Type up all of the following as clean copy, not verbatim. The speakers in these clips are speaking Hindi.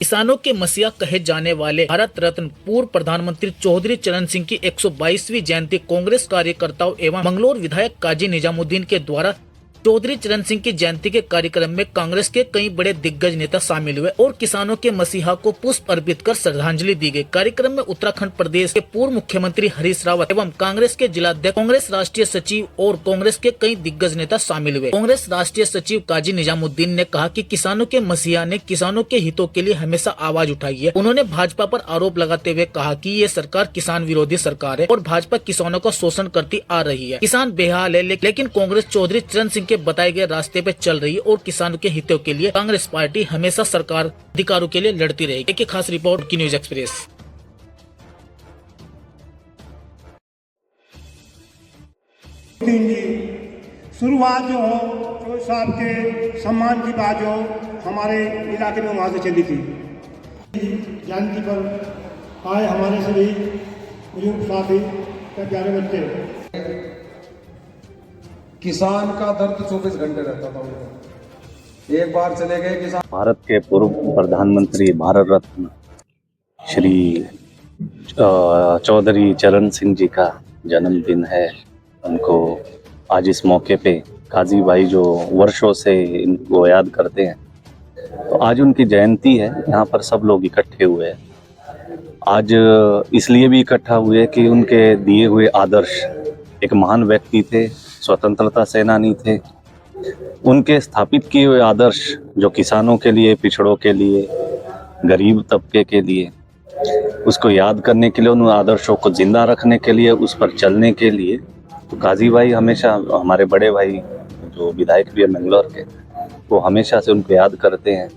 किसानों के मसीहा कहे जाने वाले भारत रत्न पूर्व प्रधानमंत्री चौधरी चरण सिंह की 122वीं जयंती कांग्रेस कार्यकर्ताओं एवं मंगलौर विधायक काजी निजामुद्दीन के द्वारा चौधरी चरण सिंह की जयंती के कार्यक्रम में कांग्रेस के कई बड़े दिग्गज नेता शामिल हुए और किसानों के मसीहा को पुष्प अर्पित कर श्रद्धांजलि दी गई। कार्यक्रम में उत्तराखंड प्रदेश के पूर्व मुख्यमंत्री हरीश रावत एवं कांग्रेस के जिलाध्यक्ष, कांग्रेस राष्ट्रीय सचिव और कांग्रेस के कई दिग्गज नेता शामिल हुए। कांग्रेस राष्ट्रीय सचिव काजी निजामुद्दीन ने कहा कि किसानों के मसीहा ने किसानों के हितों के लिए हमेशा आवाज उठाई है। उन्होंने भाजपा पर आरोप लगाते हुए कहा कि ये सरकार किसान विरोधी सरकार है और भाजपा किसानों का शोषण करती आ रही है। किसान बेहाल है, लेकिन कांग्रेस चौधरी चरण सिंह के बताए गए रास्ते पे चल रही है और किसानों के हितों के लिए कांग्रेस पार्टी हमेशा सरकार अधिकारों के लिए लड़ती रहेगी। एक खास रिपोर्ट की न्यूज एक्सप्रेस। शुरुआत जो हो चौधरी साहब के सम्मान की बात जो हमारे इलाके में वहाँ से चली थी। जयंती पर आए हमारे सभी बुजुर्ग साथी प्यारे बच्चे। किसान का दर्द 24 घंटे रहता था उनको। एक बार चले गए किसान। भारत के पूर्व प्रधानमंत्री भारत रत्न श्री चौधरी चरण सिंह जी का जन्मदिन है। उनको आज इस मौके पे काजी भाई जो वर्षों से इनको याद करते हैं, तो आज उनकी जयंती है। यहाँ पर सब लोग इकट्ठे हुए हैं। आज इसलिए भी इकट्ठा हुए कि उनके दिए हुए आदर्श, एक महान व्यक्ति थे, स्वतंत्रता सेनानी थे। उनके स्थापित किए हुए आदर्श जो किसानों के लिए, पिछड़ों के लिए, गरीब तबके के लिए, उसको याद करने के लिए, उन आदर्शों को जिंदा रखने के लिए, उस पर चलने के लिए, तो काजी भाई हमेशा, हमारे बड़े भाई जो विधायक भी है मंगलौर के, वो हमेशा से उनको याद करते हैं,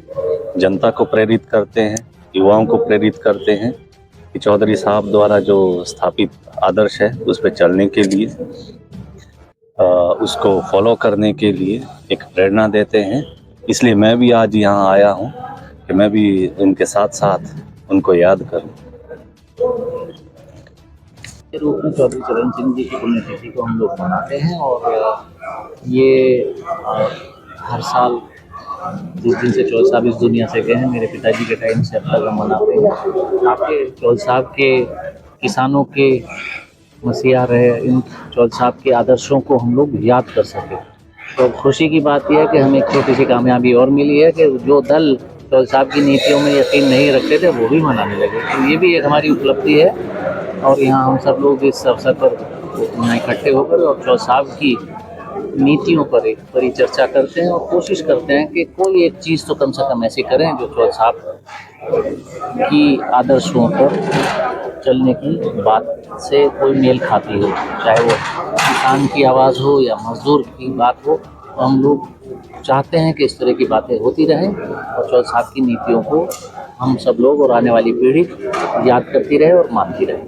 जनता को प्रेरित करते हैं, युवाओं को प्रेरित करते हैं कि चौधरी साहब द्वारा जो स्थापित आदर्श है उस पर चलने के लिए, उसको फॉलो करने के लिए एक प्रेरणा देते हैं। इसलिए मैं भी आज यहाँ आया हूँ कि मैं भी इनके साथ साथ उनको याद करूँ। के रूप में चौधरी चरण सिंह जी की पुण्यतिथि को हम लोग मनाते हैं और ये हर साल जिस दिन से चौधरी साहब इस दुनिया से गए हैं, मेरे पिताजी के टाइम से अब तक हम मनाते हैं। आपके चौधरी साहब के किसानों के मसीहा रहे, इन चौधरी साहब के आदर्शों को हम लोग याद कर सके। तो खुशी की बात यह है कि हमें एक छोटी सी कामयाबी और मिली है कि जो दल चौधरी साहब की नीतियों में यकीन नहीं रखते थे वो भी मनाने लगे। तो ये भी एक हमारी उपलब्धि है और यहाँ हम सब लोग इस अवसर पर इकट्ठे होकर और चौधरी साहब की नीतियों पर एक परिचर्चा करते हैं और कोशिश करते हैं कि कोई एक चीज़ तो कम से कम ऐसी करें जो चौधरी साहब की आदर्शों पर चलने की बात से कोई मेल खाती हो, चाहे वो किसान की आवाज़ हो या मजदूर की बात हो। तो हम लोग चाहते हैं कि इस तरह की बातें होती रहें और चौधरी साहब की नीतियों को हम सब लोग और आने वाली पीढ़ी याद करती रहे और मानती रहे।